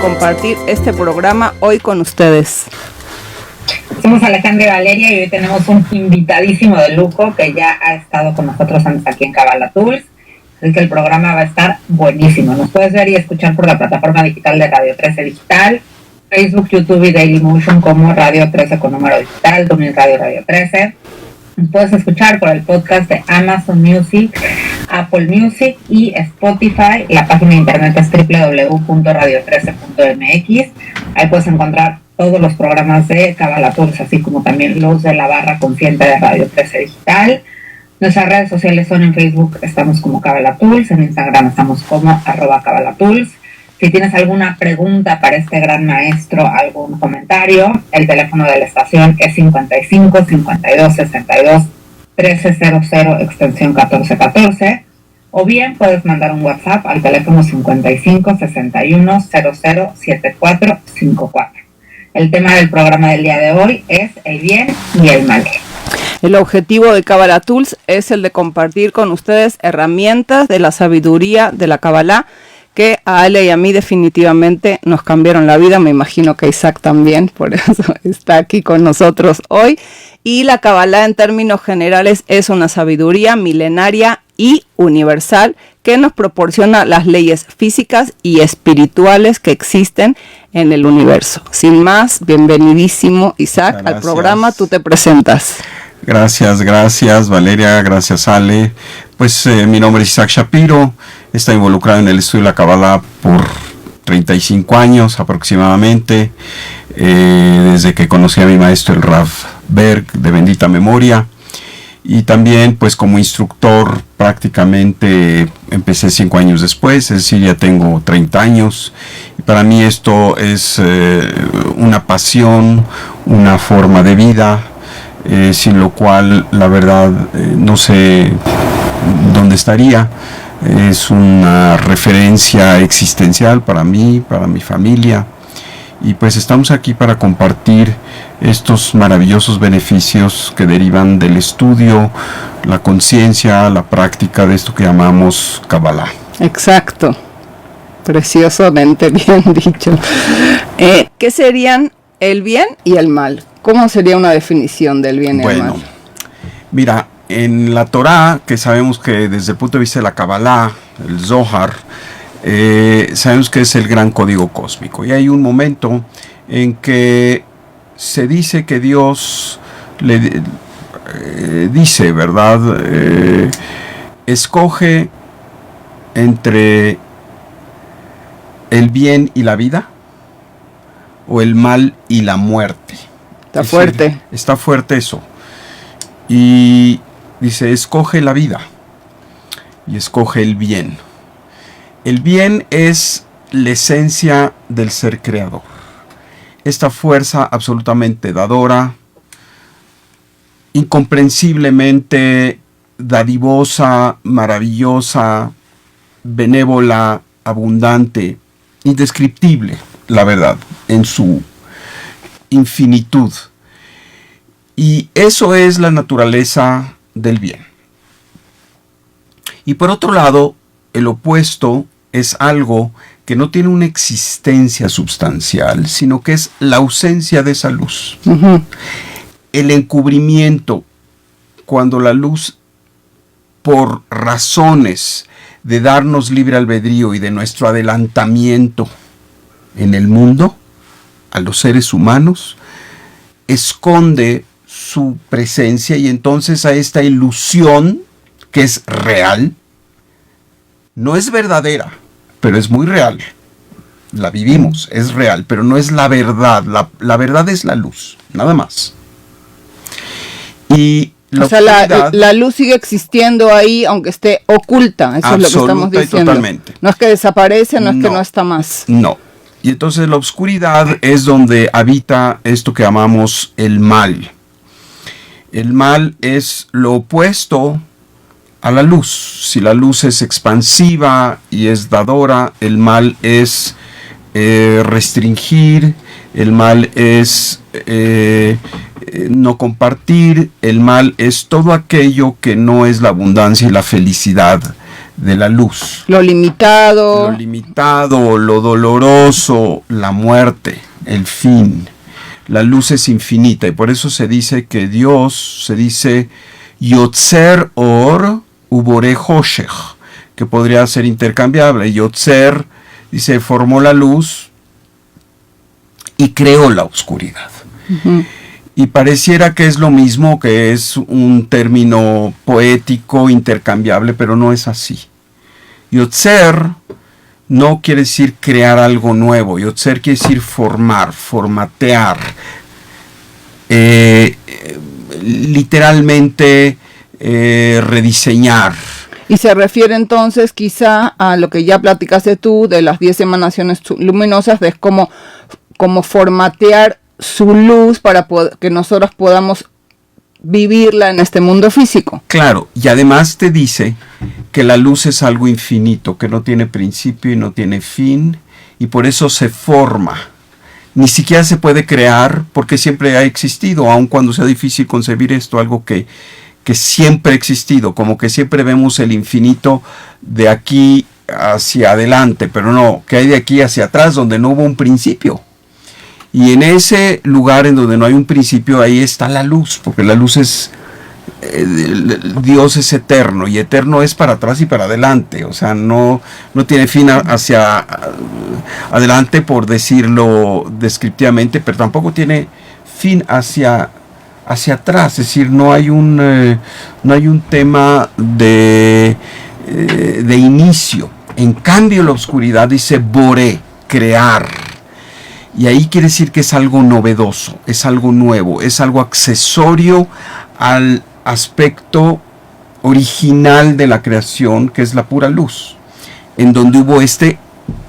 compartir este programa hoy con ustedes. Somos Alejandra y Valeria y hoy tenemos un invitadísimo de lujo que ya ha estado con nosotros antes aquí en Kabbalah Tools. Así que el programa va a estar buenísimo. Nos puedes ver y escuchar por la plataforma digital de Radio 13 Digital, Facebook, YouTube y Dailymotion como Radio 13 con número digital, también Radio 13. Nos puedes escuchar por el podcast de Amazon Music, Apple Music y Spotify. La página de internet es www.radio13.mx. Ahí puedes encontrar todos los programas de Kabbalah Tools, así como también los de la barra consciente de Radio 13 Digital. Nuestras redes sociales son en Facebook, estamos como Kabbalah Tools, en Instagram estamos como @Kabbalah Tools. Si tienes alguna pregunta para este gran maestro, algún comentario, el teléfono de la estación es 55 52 62 1300 extensión 1414, o bien puedes mandar un WhatsApp al teléfono 55 61 00 7454. El tema del programa del día de hoy es el bien y el mal. El objetivo de Kabbalah Tools es el de compartir con ustedes herramientas de la sabiduría de la Kabbalah que a Ale y a mí definitivamente nos cambiaron la vida. Me imagino que Isaac también, por eso está aquí con nosotros hoy. Y la Kabbalah en términos generales es una sabiduría milenaria y universal que nos proporciona las leyes físicas y espirituales que existen en el universo. Sin más, bienvenidísimo Isaac. Gracias. Al programa, tú te presentas. Gracias Valeria, gracias Ale. Pues mi nombre es Isaac Shapiro, estoy involucrado en el estudio de la Kabbalah por 35 años aproximadamente, desde que conocí a mi maestro el Rav Berg de bendita memoria, y también pues como instructor prácticamente empecé 5 años después, es decir, ya tengo 30 años, y para mí esto es una pasión, una forma de vida, sin lo cual la verdad no sé dónde estaría. Es una referencia existencial para mí, para mi familia, y pues estamos aquí para compartir estos maravillosos beneficios que derivan del estudio, la conciencia, la práctica de esto que llamamos Kabbalah. Exacto, preciosamente bien dicho. ¿Qué serían el bien y el mal? ¿Cómo sería una definición del bien y el mal? Bueno, mira, en la Torá, que sabemos que desde el punto de vista de la Kabbalah, el Zohar, sabemos que es el gran código cósmico. Y hay un momento en que se dice que Dios le dice, ¿verdad? Escoge entre el bien y la vida o el mal y la muerte. Está fuerte. Está fuerte eso. Y dice, escoge la vida y escoge el bien. El bien es la esencia del ser creador. Esta fuerza absolutamente dadora, incomprensiblemente dadivosa, maravillosa, benévola, abundante, indescriptible, la verdad, en su infinitud. Y eso es la naturaleza del bien. Y por otro lado, el opuesto es algo que no tiene una existencia sustancial, sino que es la ausencia de esa luz. Uh-huh. El encubrimiento, cuando la luz, por razones de darnos libre albedrío y de nuestro adelantamiento en el mundo, a los seres humanos, esconde su presencia, y entonces a esta ilusión que es real, no es verdadera, pero es muy real. La vivimos, es real, pero no es la verdad. La verdad es la luz, nada más. Y la luz sigue existiendo ahí, aunque esté oculta. Eso es lo que estamos diciendo. Totalmente. No es que desaparece, no es que no está más. No. Y entonces la oscuridad es donde habita esto que llamamos el mal. El mal es lo opuesto a la luz. Si la luz es expansiva y es dadora, el mal es restringir, el mal es no compartir, el mal es todo aquello que no es la abundancia y la felicidad de la luz. Lo limitado. Lo limitado, lo doloroso, la muerte, el fin. La luz es infinita y por eso se dice que Dios, se dice Yotzer Or Ubore Hoshech, que podría ser intercambiable. Yotzer, dice, formó la luz y creó la oscuridad. Uh-huh. Y pareciera que es lo mismo, que es un término poético, intercambiable, pero no es así. Yotzer no quiere decir crear algo nuevo. Yotzer quiere decir formar, formatear. Literalmente rediseñar. Y se refiere entonces quizá a lo que ya platicaste tú de las 10 emanaciones luminosas, es como formatear su luz para que nosotros podamos vivirla en este mundo físico. Claro, y además te dice que la luz es algo infinito, que no tiene principio y no tiene fin, y por eso se forma. Ni siquiera se puede crear porque siempre ha existido, aun cuando sea difícil concebir esto, algo que siempre ha existido, como que siempre vemos el infinito de aquí hacia adelante, pero no, que hay de aquí hacia atrás donde no hubo un principio. Y en ese lugar en donde no hay un principio, ahí está la luz, porque la luz es, Dios es eterno, y eterno es para atrás y para adelante, o sea, no tiene fin hacia adelante, por decirlo descriptivamente, pero tampoco tiene fin hacia atrás, es decir, no hay un tema de inicio. En cambio, la oscuridad dice boré, crear. Y ahí quiere decir que es algo novedoso, es algo nuevo, es algo accesorio al aspecto original de la creación, que es la pura luz, en donde hubo este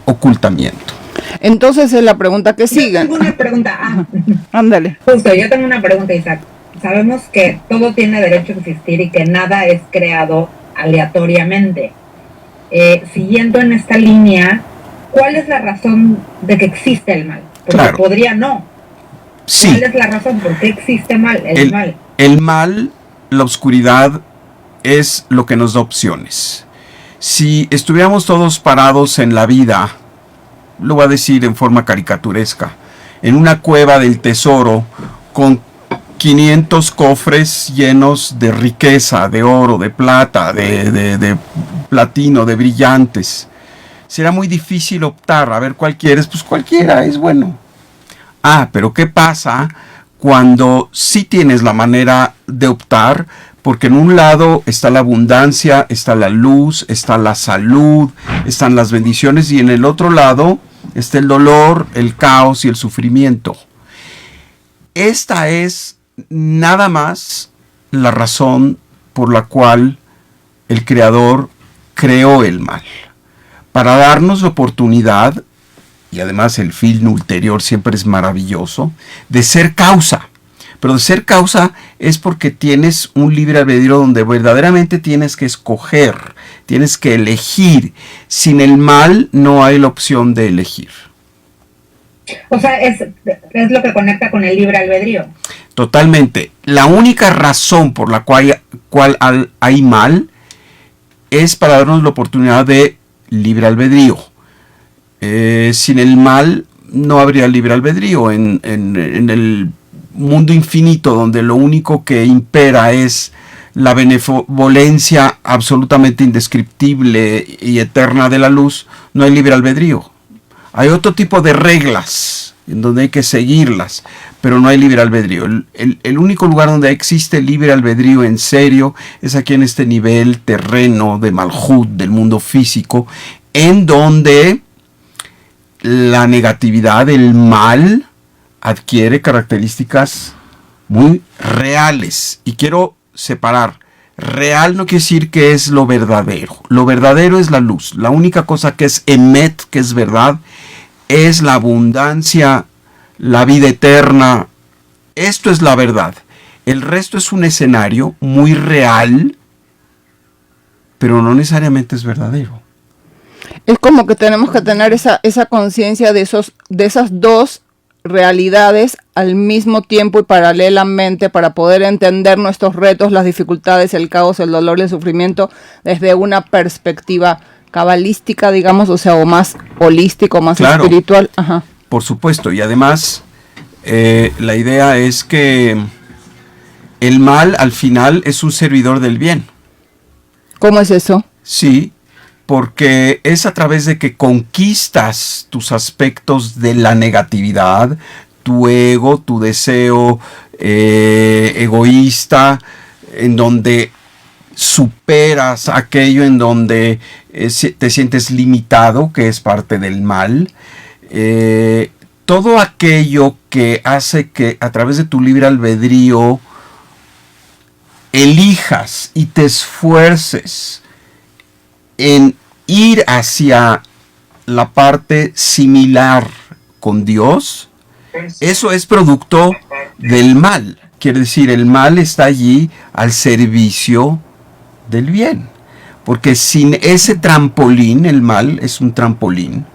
ocultamiento. Entonces es la pregunta que sigue. Yo tengo una pregunta. Ándale. Justo, yo tengo una pregunta, Isaac. Sabemos que todo tiene derecho a existir y que nada es creado aleatoriamente. Siguiendo en esta línea, ¿cuál es la razón de que existe el mal? Porque claro, podría no. Sí. ¿Cuál es la razón? ¿Por qué existe mal? El mal, la oscuridad, es lo que nos da opciones. Si estuviéramos todos parados en la vida, lo voy a decir en forma caricaturesca, en una cueva del tesoro con 500 cofres llenos de riqueza, de oro, de plata, de platino, de brillantes, será muy difícil optar, a ver cuál quieres, pues cualquiera es bueno. Pero ¿qué pasa cuando sí tienes la manera de optar? Porque en un lado está la abundancia, está la luz, está la salud, están las bendiciones, y en el otro lado está el dolor, el caos y el sufrimiento. Esta es nada más la razón por la cual el Creador creó el mal. Para darnos la oportunidad, y además el fin ulterior siempre es maravilloso, de ser causa. Pero de ser causa es porque tienes un libre albedrío donde verdaderamente tienes que escoger, tienes que elegir. Sin el mal no hay la opción de elegir. O sea, es lo que conecta con el libre albedrío. Totalmente. La única razón por la cual hay mal es para darnos la oportunidad de libre albedrío. Sin el mal no habría libre albedrío. En el mundo infinito, donde lo único que impera es la benevolencia absolutamente indescriptible y eterna de la luz, no hay libre albedrío. Hay otro tipo de reglas en donde hay que seguirlas, pero no hay libre albedrío. El único lugar donde existe libre albedrío en serio es aquí en este nivel terreno de Malhut, del mundo físico, en donde la negatividad, el mal, adquiere características muy reales. Y quiero separar. Real no quiere decir que es lo verdadero. Lo verdadero es la luz. La única cosa que es emet, que es verdad, es la abundancia, la vida eterna. Esto es la verdad. El resto es un escenario muy real, pero no necesariamente es verdadero. Es como que tenemos que tener esa conciencia de esas dos realidades al mismo tiempo y paralelamente para poder entender nuestros retos, las dificultades, el caos, el dolor y el sufrimiento desde una perspectiva cabalística, digamos, o sea, o más holístico, más claro, espiritual. Ajá. Por supuesto, y además la idea es que el mal al final es un servidor del bien. ¿Cómo es eso? Sí, porque es a través de que conquistas tus aspectos de la negatividad, tu ego, tu deseo egoísta, en donde superas aquello en donde te sientes limitado, que es parte del mal. Todo aquello que hace que a través de tu libre albedrío elijas y te esfuerces en ir hacia la parte similar con Dios, eso es producto del mal. Quiere decir, el mal está allí al servicio del bien. Porque sin ese trampolín, el mal es un trampolín,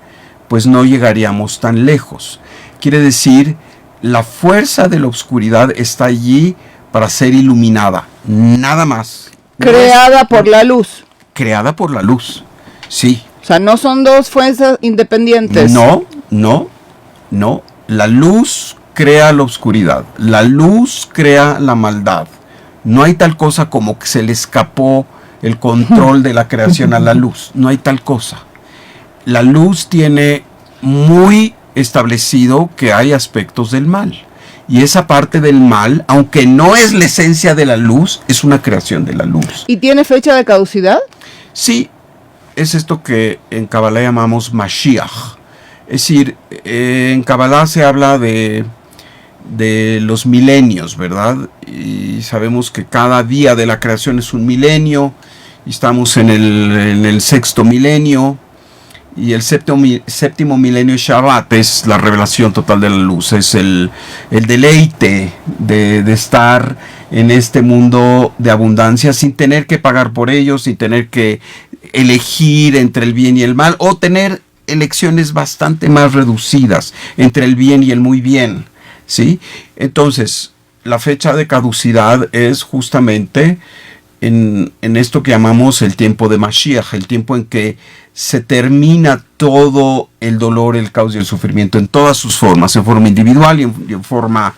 pues no llegaríamos tan lejos. Quiere decir, la fuerza de la oscuridad está allí para ser iluminada, nada más. Creada por la luz. Creada por la luz, sí. O sea, no son dos fuerzas independientes. No. La luz crea la oscuridad, la luz crea la maldad. No hay tal cosa como que se le escapó el control de la creación a la luz. No hay tal cosa. La luz tiene muy establecido que hay aspectos del mal. Y esa parte del mal, aunque no es la esencia de la luz, es una creación de la luz. ¿Y tiene fecha de caducidad? Sí, es esto que en Kabbalah llamamos Mashiach. Es decir, en Kabbalah se habla de los milenios, ¿verdad? Y sabemos que cada día de la creación es un milenio. Y estamos en el sexto milenio. Y el séptimo milenio Shabbat es la revelación total de la luz. Es el deleite de estar en este mundo de abundancia sin tener que pagar por ello, sin tener que elegir entre el bien y el mal, o tener elecciones bastante más reducidas entre el bien y el muy bien, ¿sí? Entonces, la fecha de caducidad es justamente en esto que llamamos el tiempo de Mashiach, el tiempo en que se termina todo el dolor, el caos y el sufrimiento en todas sus formas, en forma individual y en forma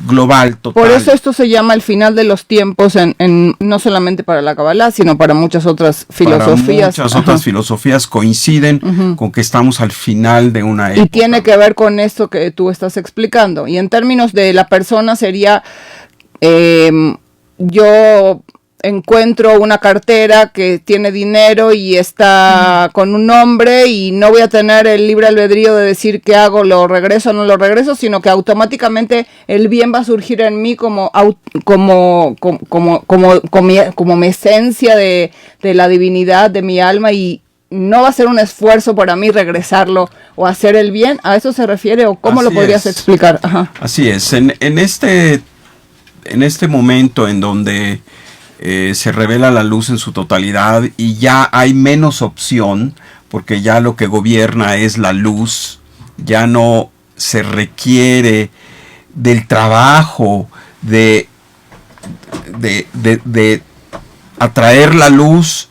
global, total. Por eso esto se llama el final de los tiempos, no solamente para la Kabbalah, sino para muchas otras filosofías. Para muchas otras filosofías coinciden con que estamos al final de una época. Y tiene que ver con esto que tú estás explicando. Y en términos de la persona sería, yo encuentro una cartera que tiene dinero y está con un nombre y no voy a tener el libre albedrío de decir qué hago, lo regreso o no lo regreso, sino que automáticamente el bien va a surgir en mí como mi esencia de la divinidad de mi alma, y no va a ser un esfuerzo para mí regresarlo o hacer el bien. ¿A eso se refiere o cómo lo podrías explicar? Ajá. Así es. En este momento en donde se revela la luz en su totalidad y ya hay menos opción, porque ya lo que gobierna es la luz, ya no se requiere del trabajo de atraer la luz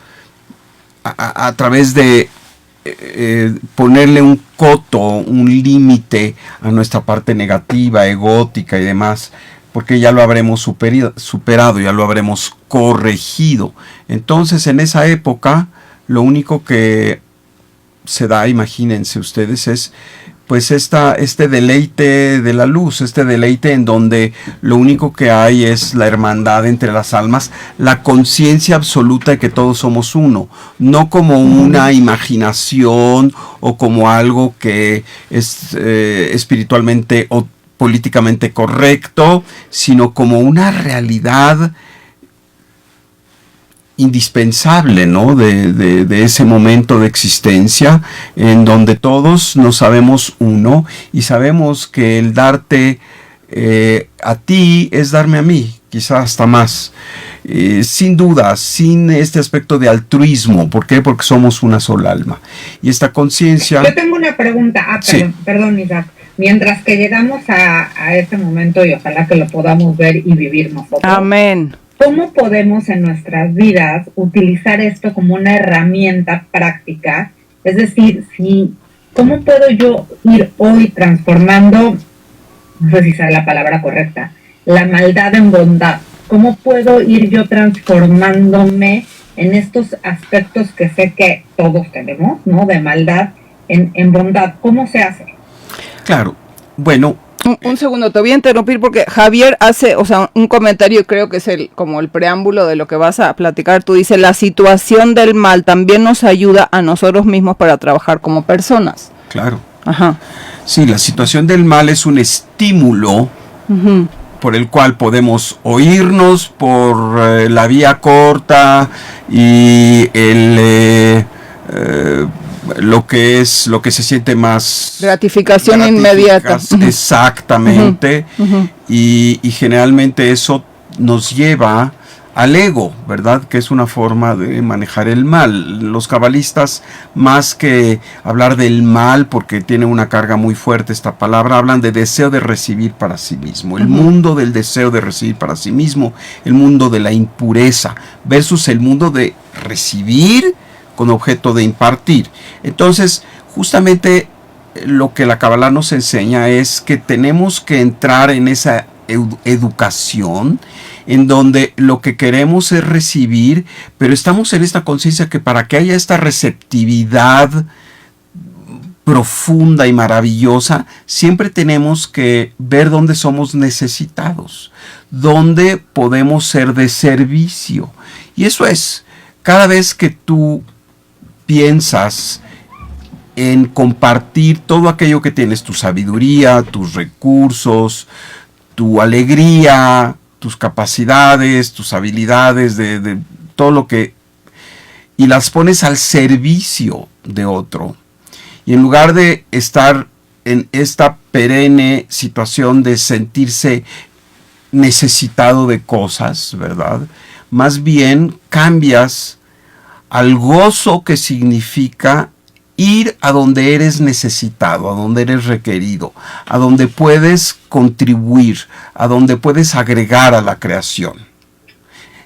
a través de ponerle un coto, un límite a nuestra parte negativa, egótica y demás, porque ya lo habremos superado, ya lo habremos corregido. Entonces, en esa época, lo único que se da, imagínense ustedes, es pues este deleite de la luz, este deleite en donde lo único que hay es la hermandad entre las almas, la conciencia absoluta de que todos somos uno, no como una imaginación o como algo que es espiritualmente o políticamente correcto, sino como una realidad indispensable, ¿no? de ese momento de existencia en donde todos nos sabemos uno y sabemos que el darte a ti es darme a mí, quizás hasta más, sin duda, sin este aspecto de altruismo. ¿Por qué? Porque somos una sola alma y esta conciencia. Yo tengo una pregunta. Sí. Perdón, Isaac. mientras que llegamos a ese momento, y ojalá que lo podamos ver y vivir nosotros. Amén. ¿Cómo podemos en nuestras vidas utilizar esto como una herramienta práctica? Es decir, ¿cómo puedo yo ir hoy transformando, no sé si sea la palabra correcta, la maldad en bondad? ¿Cómo puedo ir yo transformándome en estos aspectos que sé que todos tenemos, ¿no? De maldad en bondad. ¿Cómo se hace? Claro, bueno. Un segundo, te voy a interrumpir porque Javier hace, un comentario, creo que es como el preámbulo de lo que vas a platicar. Tú dices, la situación del mal también nos ayuda a nosotros mismos para trabajar como personas. Claro. Ajá. Sí, la situación del mal es un estímulo por el cual podemos oírnos por la vía corta y lo que se siente más gratificación inmediata. Exactamente. Y generalmente eso nos lleva al ego, ¿verdad? Que es una forma de manejar el mal. Los cabalistas, más que hablar del mal, porque tiene una carga muy fuerte esta palabra, hablan de deseo de recibir para sí mismo. El mundo del deseo de recibir para sí mismo, el mundo de la impureza, versus el mundo de recibir con objeto de impartir. Entonces, justamente lo que la Kabbalah nos enseña es que tenemos que entrar en esa educación en donde lo que queremos es recibir, pero estamos en esta conciencia que para que haya esta receptividad profunda y maravillosa, siempre tenemos que ver dónde somos necesitados, dónde podemos ser de servicio. Y eso es, cada vez que tú piensas en compartir todo aquello que tienes, tu sabiduría, tus recursos, tu alegría, tus capacidades, tus habilidades, de todo lo que, y las pones al servicio de otro. Y en lugar de estar en esta perenne situación de sentirse necesitado de cosas, ¿verdad? Más bien cambias al gozo que significa ir a donde eres necesitado, a donde eres requerido, a donde puedes contribuir, a donde puedes agregar a la creación.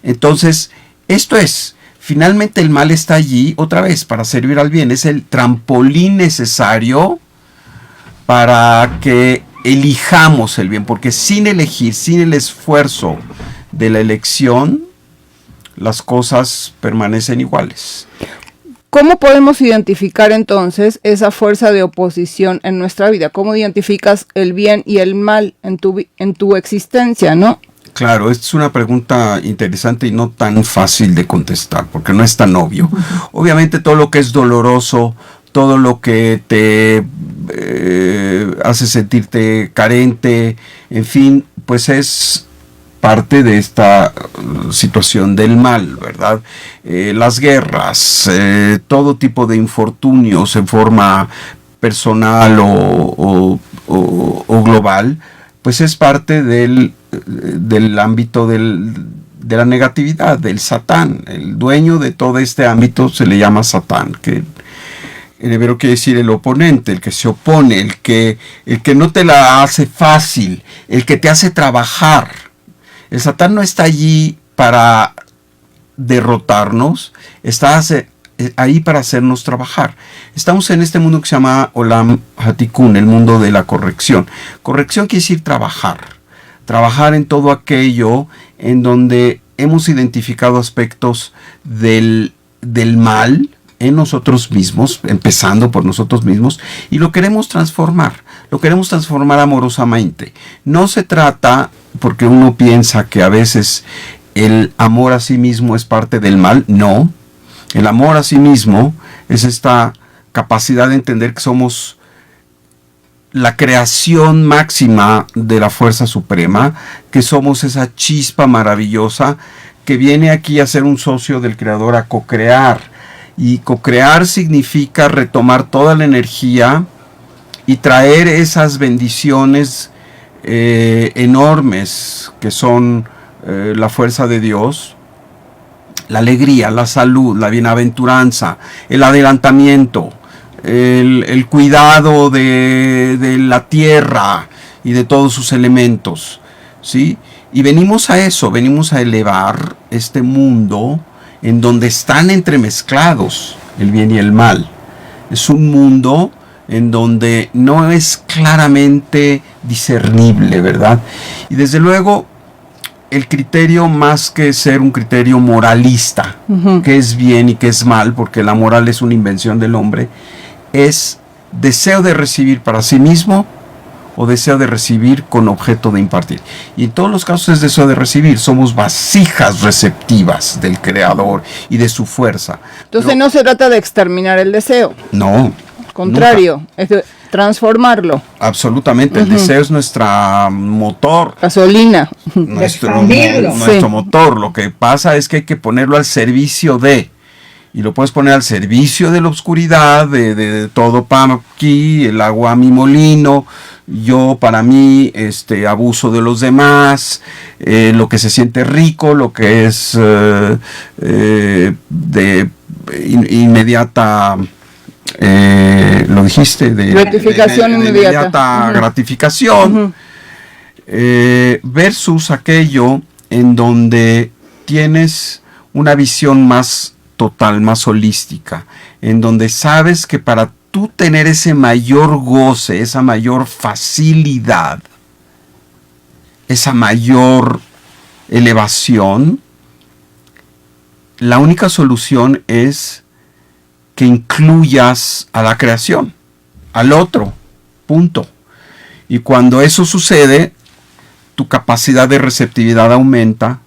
Entonces, esto es, finalmente el mal está allí otra vez para servir al bien, es el trampolín necesario para que elijamos el bien, porque sin elegir, sin el esfuerzo de la elección, las cosas permanecen iguales. ¿Cómo podemos identificar entonces esa fuerza de oposición en nuestra vida? ¿Cómo identificas el bien y el mal en tu existencia, no? Claro, es una pregunta interesante y no tan fácil de contestar, porque no es tan obvio. Obviamente todo lo que es doloroso, todo lo que te hace sentirte carente, en fin, pues es parte de esta situación del mal, ¿verdad? Las guerras, todo tipo de infortunios en forma personal o global, pues es parte del ámbito de la negatividad, del Satán. El dueño de todo este ámbito se le llama Satán, que en hebreo quiere decir el oponente, el que se opone, el que no te la hace fácil, el que te hace trabajar. El Satán no está allí para derrotarnos, está ahí para hacernos trabajar. Estamos en este mundo que se llama Olam Hatikun, el mundo de la corrección. Corrección quiere decir trabajar. Trabajar en todo aquello en donde hemos identificado aspectos del mal en nosotros mismos, empezando por nosotros mismos, y lo queremos transformar amorosamente. No se trata, porque uno piensa que a veces el amor a sí mismo es parte del mal. No, el amor a sí mismo es esta capacidad de entender que somos la creación máxima de la fuerza suprema, que somos esa chispa maravillosa que viene aquí a ser un socio del creador, a co-crear. Y co-crear significa retomar toda la energía y traer esas bendiciones enormes que son la fuerza de Dios, la alegría, la salud, la bienaventuranza, el adelantamiento, el cuidado de la tierra y de todos sus elementos, ¿sí? Y venimos a eso, venimos a elevar este mundo en donde están entremezclados el bien y el mal. Es un mundo en donde no es claramente discernible, ¿verdad? Y desde luego, el criterio, más que ser un criterio moralista, que es bien y que es mal, porque la moral es una invención del hombre, es deseo de recibir para sí mismo o deseo de recibir con objeto de impartir. Y en todos los casos es deseo de recibir. Somos vasijas receptivas del Creador y de su fuerza. Entonces no se trata de exterminar el deseo. No. Contrario, Nunca. es de transformarlo. Absolutamente, el deseo es nuestra motor. Gasolina. Nuestro Sí. motor. Lo que pasa es que hay que ponerlo al servicio de. Y lo puedes poner al servicio de la oscuridad, de todo para aquí, el agua a mi molino, yo para mí, abuso de los demás, lo que se siente rico, lo que es de inmediata, lo dijiste, de gratificación inmediata. Gratificación, versus aquello en donde tienes una visión más total, más holística, en donde sabes que para tú tener ese mayor goce, esa mayor facilidad, esa mayor elevación, la única solución es que incluyas a la creación, al otro, punto. Y cuando eso sucede, tu capacidad de receptividad aumenta.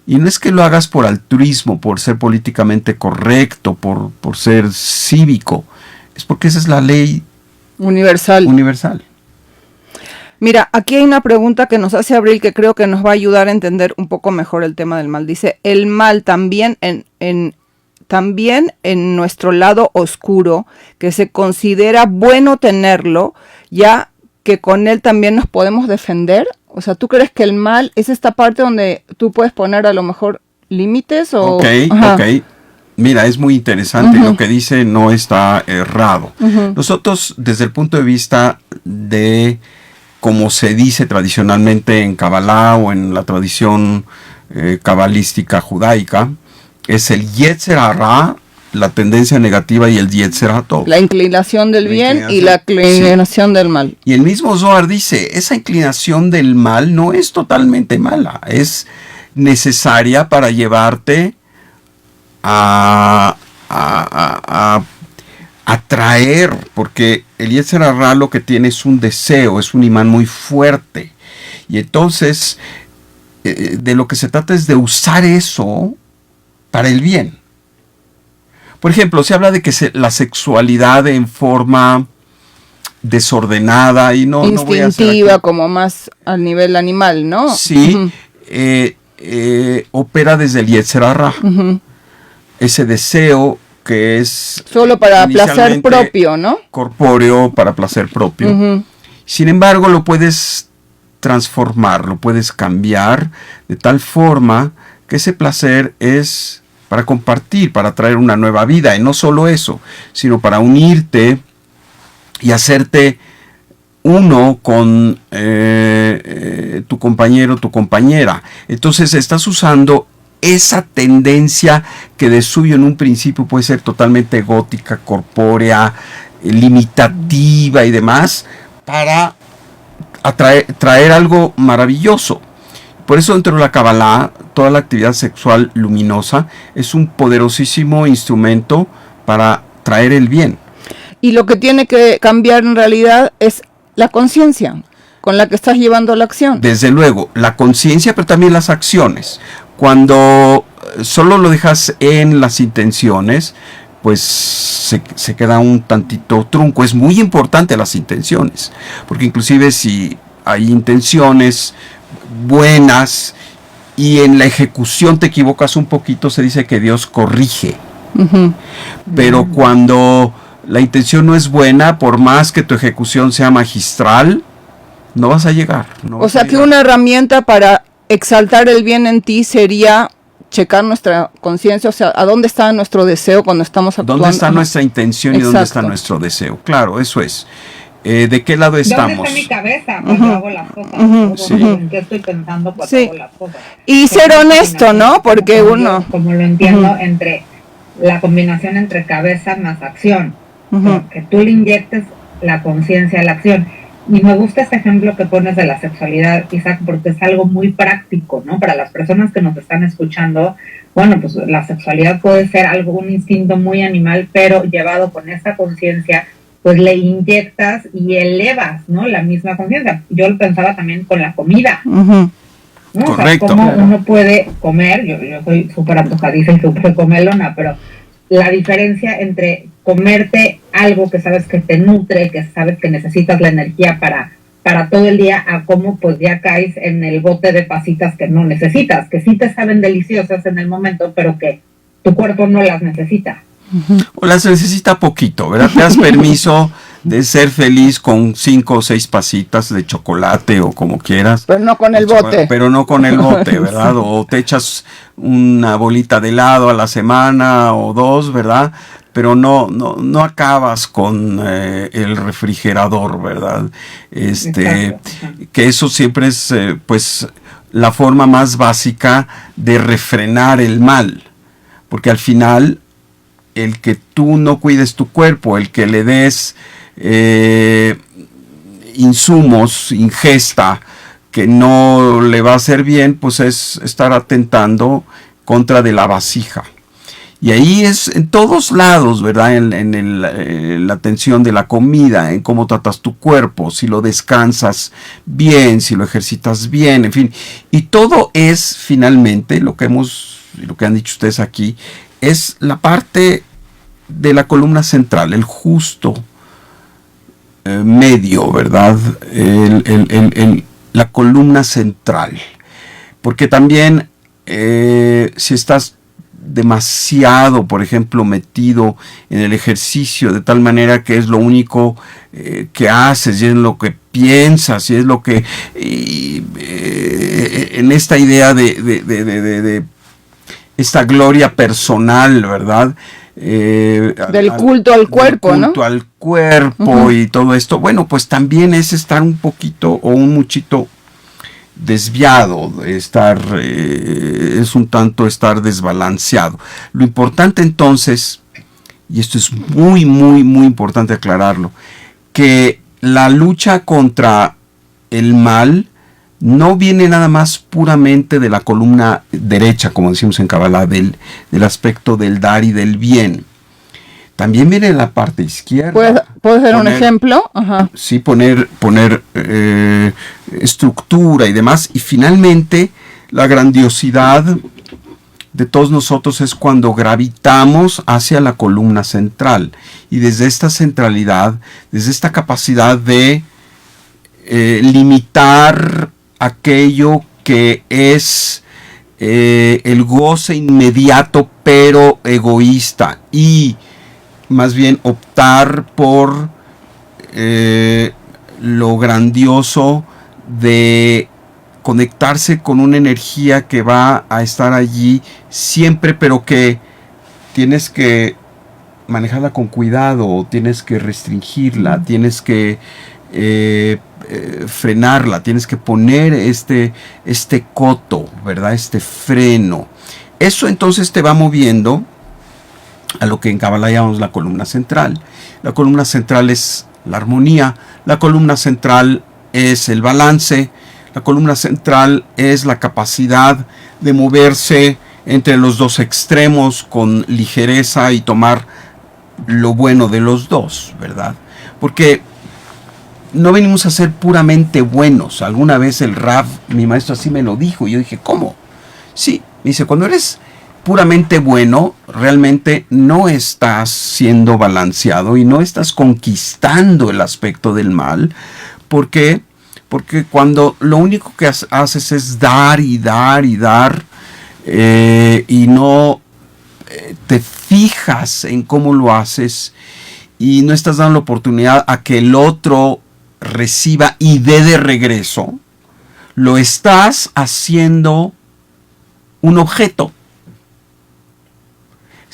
Y no es que lo hagas por altruismo, por ser políticamente correcto, por ser cívico. Es porque esa es la ley universal. Mira, aquí hay una pregunta que nos hace Abril que creo que nos va a ayudar a entender un poco mejor el tema del mal. Dice, el mal también también en nuestro lado oscuro, que se considera bueno tenerlo, ya que con él también nos podemos defender. O sea, ¿tú crees que el mal es esta parte donde tú puedes poner a lo mejor límites? O... Ok. Mira, es muy interesante. Lo que dice no está errado. Nosotros, desde el punto de vista de como se dice tradicionalmente en Kabbalah o en la tradición cabalística judaica, es el Yetzer Hara, la tendencia negativa, y el Yetzer Hatov. La inclinación del bien y la inclinación del mal. Y el mismo Zohar dice, esa inclinación del mal no es totalmente mala, es necesaria para llevarte a atraer, porque el Yetzer Hara lo que tiene es un deseo, es un imán muy fuerte. Y entonces, de lo que se trata es de usar eso para el bien. Por ejemplo, se habla de que la sexualidad en forma desordenada y no instintiva, como más a nivel animal, ¿no? Sí, opera desde el Yetzer Hara. Ese deseo que es solo para placer propio, ¿no? Corpóreo, para placer propio. Sin embargo, lo puedes transformar, lo puedes cambiar de tal forma que ese placer es para compartir, para traer una nueva vida, y no solo eso, sino para unirte y hacerte uno con tu compañero, tu compañera. Entonces estás usando esa tendencia que de suyo en un principio puede ser totalmente gótica, corpórea, limitativa y demás, para traer algo maravilloso. Por eso dentro de la Kabbalah, toda la actividad sexual luminosa es un poderosísimo instrumento para traer el bien. Y lo que tiene que cambiar en realidad es la conciencia con la que estás llevando la acción. Desde luego, la conciencia, pero también las acciones. Cuando solo lo dejas en las intenciones, pues se queda un tantito trunco. Es muy importante las intenciones, porque inclusive si hay intenciones buenas y en la ejecución te equivocas un poquito, se dice que Dios corrige. Pero cuando la intención no es buena, por más que tu ejecución sea magistral, no vas a llegar. O sea que una herramienta para exaltar el bien en ti sería checar nuestra conciencia, o sea, a dónde está nuestro deseo cuando estamos actuando. ¿Dónde está nuestra intención y dónde está nuestro deseo? Claro, eso es. ¿De qué lado estamos? ¿Dónde está mi cabeza cuando hago las cosas? Sí. ¿En qué estoy pensando cuando hago las cosas? Y ser honesto, ¿no? Porque uno... Como lo entiendo, entre la combinación entre cabeza más acción. Que tú le inyectes la conciencia a la acción. Y me gusta este ejemplo que pones de la sexualidad, Isaac, porque es algo muy práctico, ¿no? Para las personas que nos están escuchando, bueno, pues la sexualidad puede ser algo, un instinto muy animal, pero llevado con esta conciencia, pues le inyectas y elevas, ¿no? La misma conciencia. Yo lo pensaba también con la comida, ¿no? Correcto. O sea, cómo uno puede comer, yo soy súper antojadiza y súper comelona, pero la diferencia entre comerte algo que sabes que te nutre, que sabes que necesitas la energía para todo el día, a cómo pues ya caes en el bote de pasitas que no necesitas, que sí te saben deliciosas en el momento, pero que tu cuerpo no las necesita. O las necesita poquito, ¿verdad? Te das permiso de ser feliz con 5 o 6 pasitas de chocolate o como quieras. Pero no con el bote. Pero no con el bote, ¿verdad? Sí. O te echas una bolita de helado a la semana o 2, ¿verdad? Pero no acabas con el refrigerador, ¿verdad? Que eso siempre es, pues, la forma más básica de refrenar el mal. Porque al final, el que tú no cuides tu cuerpo, el que le des insumos, ingesta, que no le va a hacer bien, pues es estar atentando contra de la vasija. Y ahí es en todos lados, ¿verdad? En la atención de la comida, en cómo tratas tu cuerpo, si lo descansas bien, si lo ejercitas bien, en fin. Y todo es finalmente, lo que han dicho ustedes aquí, es la parte de la columna central, el justo medio, ¿verdad? La columna central. Porque también si estás demasiado, por ejemplo, metido en el ejercicio, de tal manera que es lo único que haces y es lo que piensas y es lo que en esta idea de esta gloria personal, ¿verdad? Del culto al cuerpo, ¿no? Del culto al cuerpo y todo esto. Bueno, pues también es estar un poquito o un muchito desviado, es un tanto estar desbalanceado. Lo importante entonces, y esto es muy, muy, muy importante aclararlo, que la lucha contra el mal no viene nada más puramente de la columna derecha, como decimos en Kabbalah, del aspecto del dar y del bien. También viene de la parte izquierda. ¿Puedes dar un ejemplo? Ajá. Sí, poner estructura y demás. Y finalmente, la grandiosidad de todos nosotros es cuando gravitamos hacia la columna central. Y desde esta centralidad, desde esta capacidad de limitar aquello que es el goce inmediato pero egoísta, y más bien optar por lo grandioso de conectarse con una energía que va a estar allí siempre, pero que tienes que manejarla con cuidado, tienes que restringirla, tienes que frenarla, tienes que poner este coto, ¿verdad? Este freno. Eso entonces te va moviendo a lo que en Kabbalah llamamos la columna central. La columna central es la armonía, la columna central es el balance, la columna central es la capacidad de moverse entre los dos extremos con ligereza y tomar lo bueno de los dos, ¿verdad? Porque no venimos a ser puramente buenos. Alguna vez el Rav, mi maestro, así me lo dijo, y yo dije, ¿cómo? Sí, me dice, cuando eres puramente bueno, realmente no estás siendo balanceado y no estás conquistando el aspecto del mal. ¿Por qué? Porque cuando lo único que haces es dar y dar y dar, y no te fijas en cómo lo haces y no estás dando la oportunidad a que el otro reciba y dé de regreso, lo estás haciendo un objeto.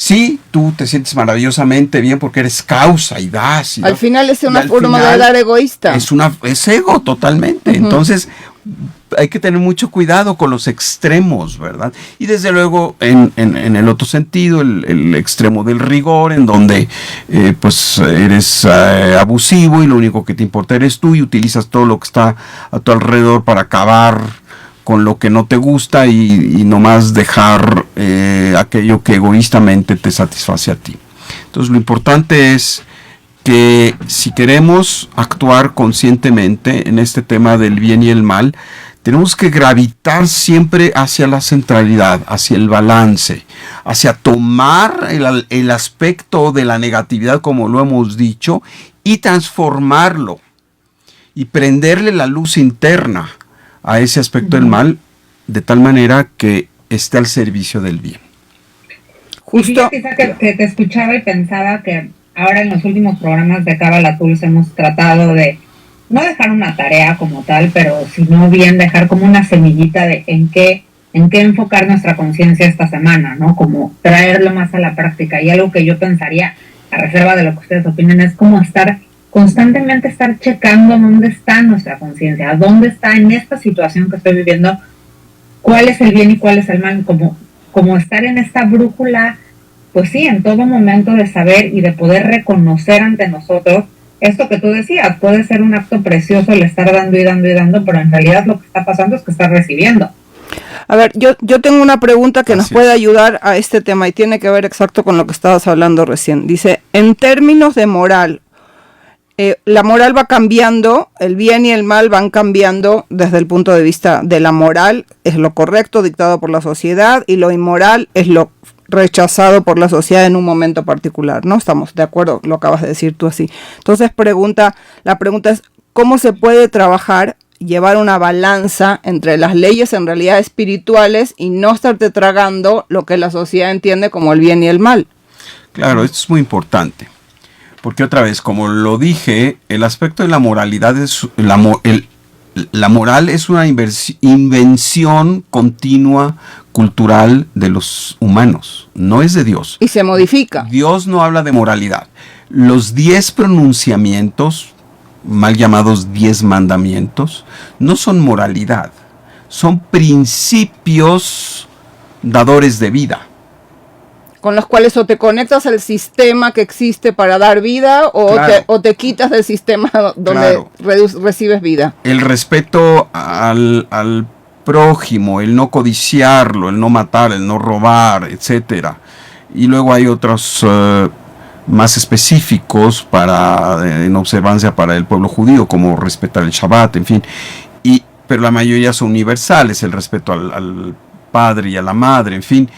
Sí, tú te sientes maravillosamente bien porque eres causa y das. Al final es una forma de dar egoísta. Es ego totalmente. Entonces hay que tener mucho cuidado con los extremos, ¿verdad? Y desde luego en el otro sentido, el extremo del rigor, en donde pues eres abusivo y lo único que te importa eres tú y utilizas todo lo que está a tu alrededor para acabar con lo que no te gusta y nomás dejar aquello que egoístamente te satisface a ti. Entonces lo importante es que si queremos actuar conscientemente en este tema del bien y el mal, tenemos que gravitar siempre hacia la centralidad, hacia el balance, hacia tomar el aspecto de la negatividad, como lo hemos dicho, y transformarlo y prenderle la luz interna a ese aspecto del mal, de tal manera que esté al servicio del bien. Justo que te escuchaba y pensaba que ahora en los últimos programas de Cábala Tools hemos tratado de no dejar una tarea como tal, pero sino bien dejar como una semillita de en qué enfocar nuestra conciencia esta semana, ¿no? Como traerlo más a la práctica. Y algo que yo pensaría, a reserva de lo que ustedes opinen, es como constantemente estar checando dónde está nuestra conciencia, dónde está en esta situación que estoy viviendo, cuál es el bien y cuál es el mal, como estar en esta brújula, pues sí, en todo momento de saber y de poder reconocer ante nosotros esto que tú decías. Puede ser un acto precioso el estar dando y dando y dando, pero en realidad lo que está pasando es que estás recibiendo. A ver, yo tengo una pregunta que nos puede ayudar a este tema y tiene que ver exacto con lo que estabas hablando recién. Dice, en términos de moral, la moral va cambiando, el bien y el mal van cambiando desde el punto de vista de la moral, es lo correcto dictado por la sociedad, y lo inmoral es lo rechazado por la sociedad en un momento particular, ¿no? Estamos de acuerdo, lo acabas de decir tú así. Entonces la pregunta es, ¿cómo se puede trabajar, llevar una balanza entre las leyes en realidad espirituales y no estarte tragando lo que la sociedad entiende como el bien y el mal? Claro, esto es muy importante. Porque otra vez, como lo dije, el aspecto de la moralidad es la moral es una invención continua cultural de los humanos, no es de Dios. Y se modifica. Dios no habla de moralidad. Los 10 pronunciamientos, mal llamados 10 mandamientos, no son moralidad, son principios dadores de vida. Con los cuales o te conectas al sistema que existe para dar vida o, claro, te quitas del sistema donde recibes vida. El respeto al prójimo, el no codiciarlo, el no matar, el no robar, etcétera. Y luego hay otros más específicos en observancia para el pueblo judío, como respetar el Shabbat, en fin. Pero la mayoría son universales, el respeto al padre y a la madre, en fin.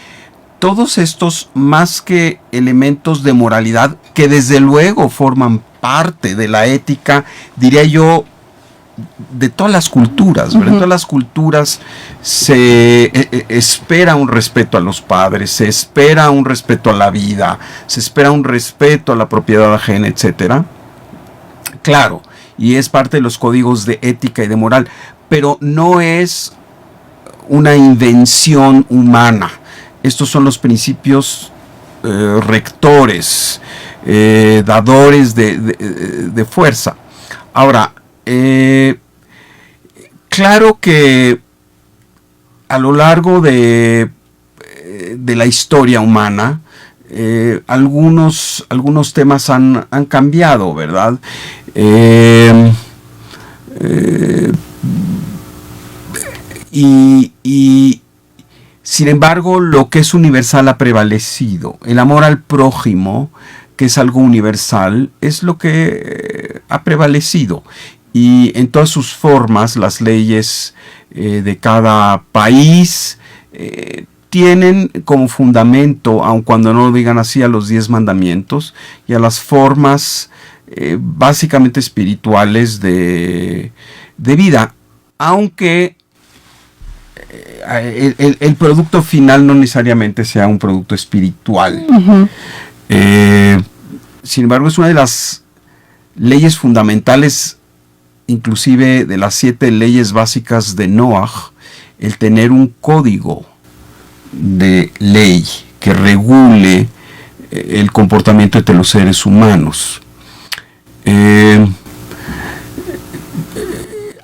Todos estos, más que elementos de moralidad, que desde luego forman parte de la ética, diría yo, de todas las culturas, ¿verdad? En todas las culturas se espera un respeto a los padres, se espera un respeto a la vida, se espera un respeto a la propiedad ajena, etcétera. Claro, y es parte de los códigos de ética y de moral, pero no es una invención humana. Estos son los principios rectores, dadores de fuerza. Ahora, claro que a lo largo de la historia humana, algunos temas han cambiado, ¿verdad? Sin embargo, lo que es universal ha prevalecido. El amor al prójimo, que es algo universal, es lo que ha prevalecido. Y en todas sus formas, las leyes de cada país tienen como fundamento, aun cuando no lo digan así, a los 10 mandamientos y a las formas básicamente espirituales de vida, aunque el producto final no necesariamente sea un producto espiritual. Uh-huh. Sin embargo, es una de las leyes fundamentales, inclusive de las 7 leyes básicas de Noah, el tener un código de ley que regule el comportamiento de los seres humanos.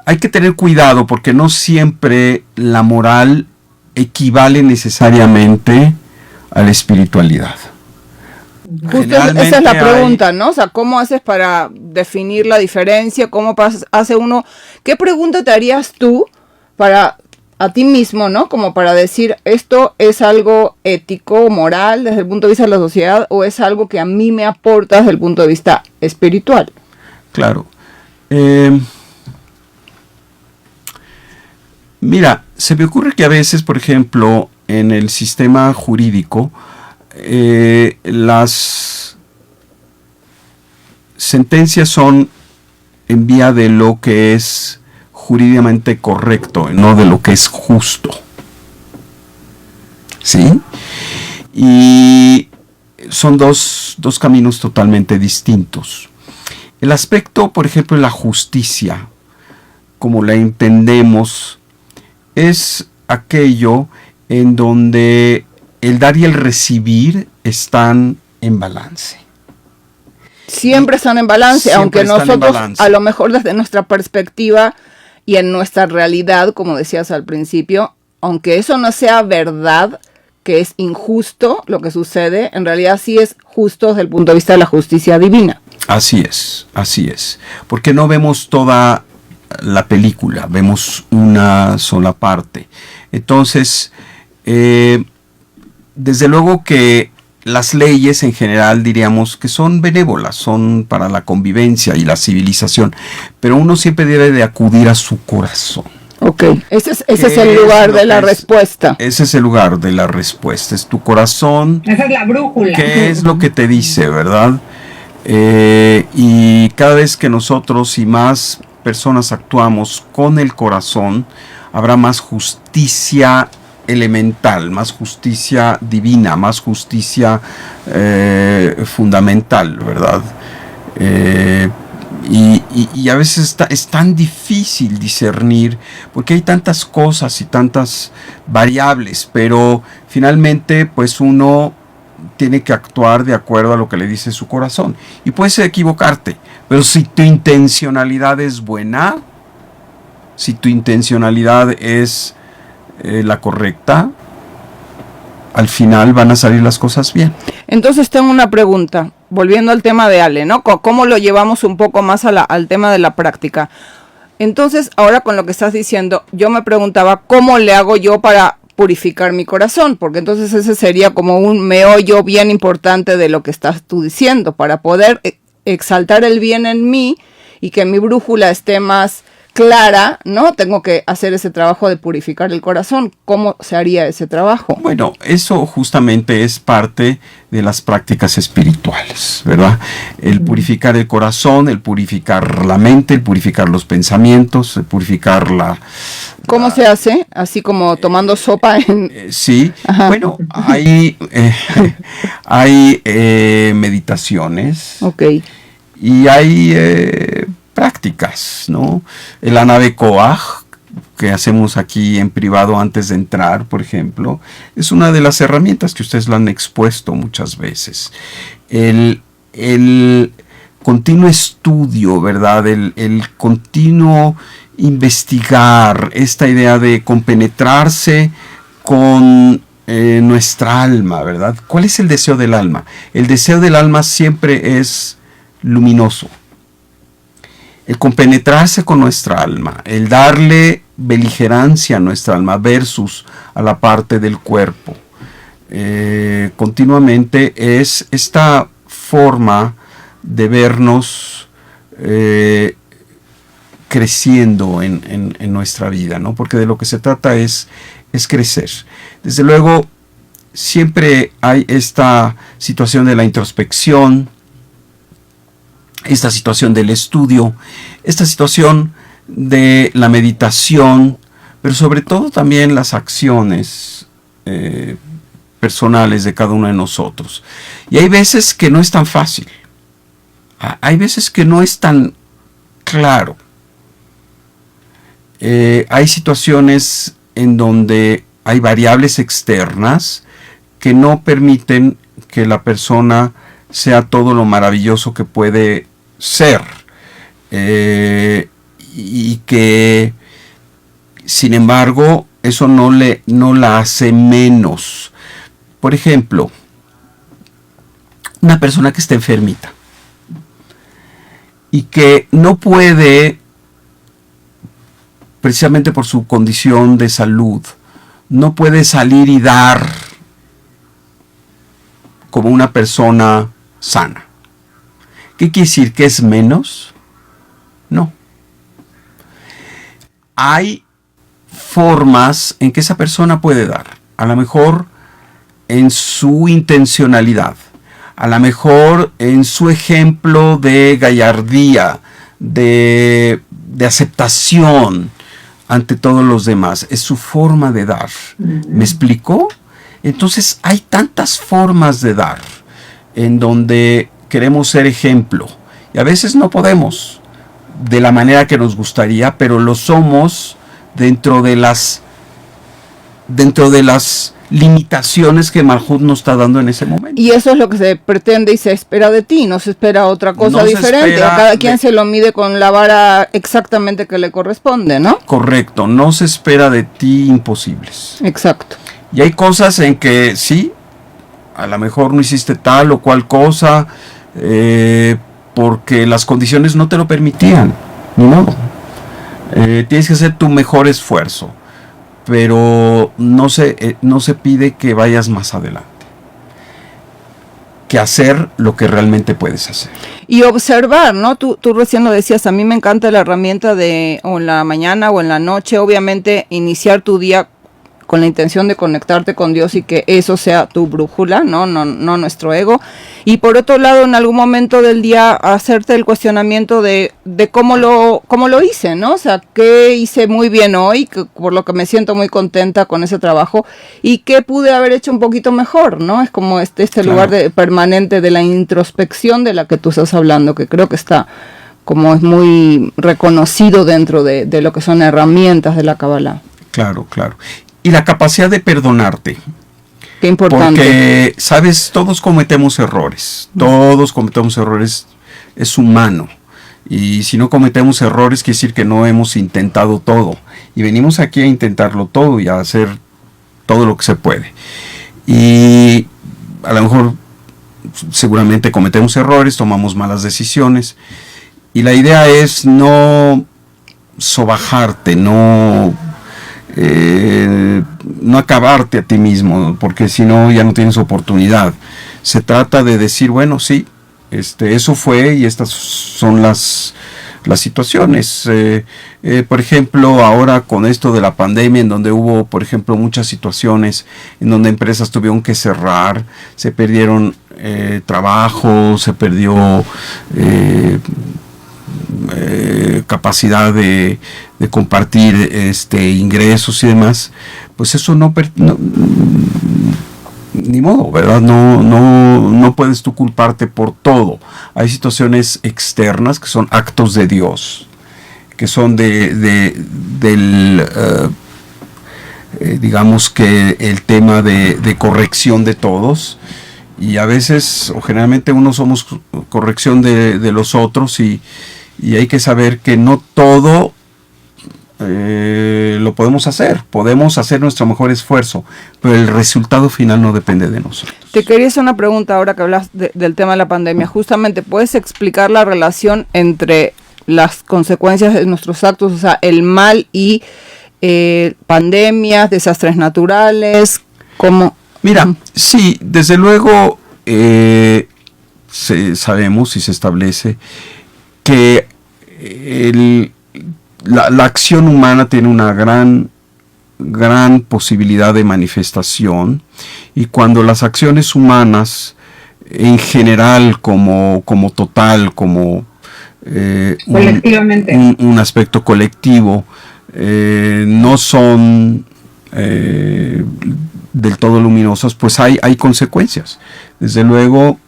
Hay que tener cuidado porque no siempre la moral equivale necesariamente a la espiritualidad. Justo esa es la pregunta, ¿no? O sea, ¿cómo haces para definir la diferencia? ¿Cómo hace uno? ¿Qué pregunta te harías tú para a ti mismo, ¿no? Como para decir, ¿esto es algo ético, moral, desde el punto de vista de la sociedad, o es algo que a mí me aporta desde el punto de vista espiritual? Claro. Mira, se me ocurre que a veces, por ejemplo, en el sistema jurídico, las sentencias son en vía de lo que es jurídicamente correcto, no de lo que es justo. ¿Sí? Y son dos caminos totalmente distintos. El aspecto, por ejemplo, de la justicia, como la entendemos, es aquello en donde el dar y el recibir están en balance. Siempre están en balance, aunque nosotros a lo mejor desde nuestra perspectiva y en nuestra realidad, como decías al principio, aunque eso no sea verdad, que es injusto lo que sucede, en realidad sí es justo desde el punto de vista de la justicia divina. Así es, porque no vemos toda la película, vemos una sola parte. Entonces, desde luego que las leyes en general diríamos que son benévolas, son para la convivencia y la civilización, pero uno siempre debe de acudir a su corazón. Ok, ese es el lugar de la respuesta. Ese es el lugar de la respuesta, es tu corazón. Esa es la brújula. ¿Qué es lo que te dice, verdad? Y cada vez que nosotros y más personas actuamos con el corazón, habrá más justicia elemental, más justicia divina, más justicia fundamental, ¿verdad? Y a veces es tan difícil discernir porque hay tantas cosas y tantas variables, pero finalmente pues uno tiene que actuar de acuerdo a lo que le dice su corazón. Y puedes equivocarte, pero si tu intencionalidad es buena, si tu intencionalidad es la correcta, al final van a salir las cosas bien. Entonces tengo una pregunta, volviendo al tema de Ale, ¿no? ¿Cómo lo llevamos un poco más al tema de la práctica? Entonces, ahora con lo que estás diciendo, yo me preguntaba, ¿cómo le hago yo para purificar mi corazón? Porque entonces ese sería como un meollo bien importante de lo que estás tú diciendo, para poder exaltar el bien en mí y que mi brújula esté más clara, ¿no? Tengo que hacer ese trabajo de purificar el corazón. ¿Cómo se haría ese trabajo? Bueno, eso justamente es parte de las prácticas espirituales, ¿verdad? El purificar el corazón, el purificar la mente, el purificar los pensamientos, el purificar la... ¿Cómo se hace? Así como tomando sopa en... Sí, ajá. Bueno, hay meditaciones. Ok. Y hay... prácticas, ¿no? El Ana de Koach, que hacemos aquí en privado antes de entrar, por ejemplo, es una de las herramientas que ustedes lo han expuesto muchas veces. El continuo estudio, ¿verdad? El continuo investigar, esta idea de compenetrarse con nuestra alma, ¿verdad? ¿Cuál es el deseo del alma? El deseo del alma siempre es luminoso. El compenetrarse con nuestra alma, el darle beligerancia a nuestra alma versus a la parte del cuerpo, continuamente es esta forma de vernos creciendo en nuestra vida, ¿no? Porque de lo que se trata es crecer. Desde luego, siempre hay esta situación de la introspección, esta situación del estudio, esta situación de la meditación, pero sobre todo también las acciones personales de cada uno de nosotros. Y hay veces que no es tan fácil, hay veces que no es tan claro. Hay situaciones en donde hay variables externas que no permiten que la persona sea todo lo maravilloso que puede ser, y que sin embargo eso no la hace menos. Por ejemplo, una persona que está enfermita y que no puede, precisamente por su condición de salud, no puede salir y dar como una persona sana. ¿Qué quiere decir? ¿Que es menos? No. Hay formas en que esa persona puede dar. A lo mejor en su intencionalidad, a lo mejor en su ejemplo de gallardía, de aceptación ante todos los demás. Es su forma de dar. ¿Me explicó? Entonces hay tantas formas de dar en donde queremos ser ejemplo y a veces no podemos de la manera que nos gustaría, pero lo somos dentro de las limitaciones que Malhut nos está dando en ese momento. Y eso es lo que se pretende y se espera de ti, no se espera otra cosa diferente. A cada quien se lo mide con la vara exactamente que le corresponde, ¿no? Correcto, no se espera de ti imposibles. Exacto. Y hay cosas en que sí, a lo mejor no hiciste tal o cual cosa, porque las condiciones no te lo permitían, ni modo. Tienes que hacer tu mejor esfuerzo, pero no se pide que vayas más adelante, que hacer lo que realmente puedes hacer. Y observar, ¿no? Tú recién lo decías, a mí me encanta la herramienta de o en la mañana o en la noche, obviamente iniciar tu día con la intención de conectarte con Dios y que eso sea tu brújula, no nuestro ego. Y por otro lado, en algún momento del día, hacerte el cuestionamiento de cómo lo hice, ¿no? O sea, qué hice muy bien hoy, por lo que me siento muy contenta con ese trabajo, y qué pude haber hecho un poquito mejor, ¿no? Es como este claro, lugar permanente de la introspección de la que tú estás hablando, que creo que está como es muy reconocido dentro de lo que son herramientas de la Kabbalah. Claro, claro. Y la capacidad de perdonarte. Qué importante. Porque, sabes, todos cometemos errores. Todos cometemos errores. Es humano. Y si no cometemos errores, quiere decir que no hemos intentado todo. Y venimos aquí a intentarlo todo y a hacer todo lo que se puede. Y a lo mejor, seguramente cometemos errores, tomamos malas decisiones. Y la idea es no sobajarte, no acabarte a ti mismo, porque si no ya no tienes oportunidad. Se trata de decir, bueno, sí, eso fue y estas son las situaciones. Por ejemplo, ahora con esto de la pandemia, en donde hubo, por ejemplo, muchas situaciones en donde empresas tuvieron que cerrar, se perdieron trabajo, se perdió capacidad de compartir ingresos y demás, pues eso no ni modo, ¿verdad? No puedes tú culparte por todo. Hay situaciones externas que son actos de Dios, que son digamos que el tema de corrección de todos, y a veces o generalmente uno somos corrección de los otros, y hay que saber que no todo lo podemos hacer nuestro mejor esfuerzo, pero el resultado final no depende de nosotros. Te quería hacer una pregunta ahora que hablas del tema de la pandemia. Justamente, ¿puedes explicar la relación entre las consecuencias de nuestros actos, o sea, el mal y pandemias, desastres naturales? ¿Cómo? Mira, sí, desde luego sabemos y se establece que la acción humana tiene una gran posibilidad de manifestación, y cuando las acciones humanas en general como total, como colectivamente un aspecto colectivo, no son del todo luminosas, pues hay consecuencias. Desde luego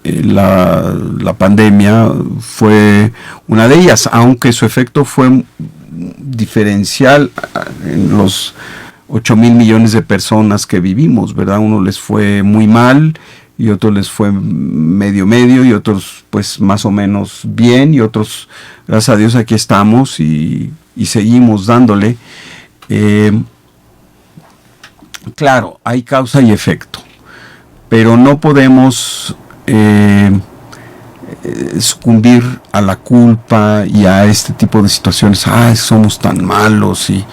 la pandemia fue una de ellas, aunque su efecto fue diferencial en los 8,000 millones de personas que vivimos, ¿verdad? Uno les fue muy mal, y otros les fue medio, y otros pues más o menos bien, y otros, gracias a Dios, aquí estamos y seguimos dándole. Claro, hay causa y efecto, pero no podemos sucumbir a la culpa y a este tipo de situaciones. Somos tan malos y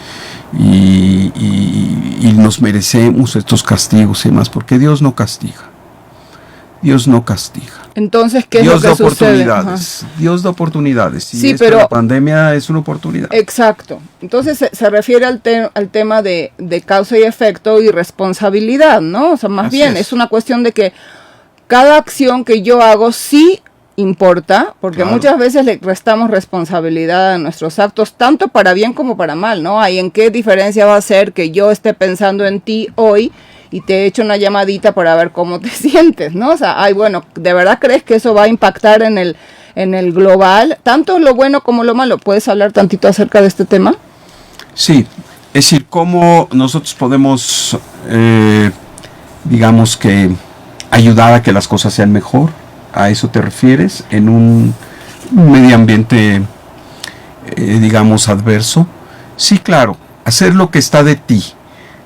nos merecemos estos castigos y demás, porque Dios no castiga. Dios no castiga. Entonces, ¿qué Dios es lo que da sucede? oportunidades. Ajá. Dios da oportunidades. Y sí, pero la pandemia es una oportunidad. Exacto. Entonces se refiere al tema de causa y efecto y responsabilidad, ¿no? O sea, más Así bien es una cuestión de que cada acción que yo hago sí importa, porque claro, muchas veces le restamos responsabilidad a nuestros actos, tanto para bien como para mal, ¿no? Hay en qué diferencia va a ser que yo esté pensando en ti hoy y te he hecho una llamadita para ver cómo te sientes, ¿no? O sea, bueno, ¿de verdad crees que eso va a impactar en el global? Tanto lo bueno como lo malo. ¿Puedes hablar tantito acerca de este tema? Sí, es decir, cómo nosotros podemos, digamos que, ayudar a que las cosas sean mejor. ¿A eso te refieres? En un medio ambiente, digamos, adverso. Sí, claro, hacer lo que está de ti,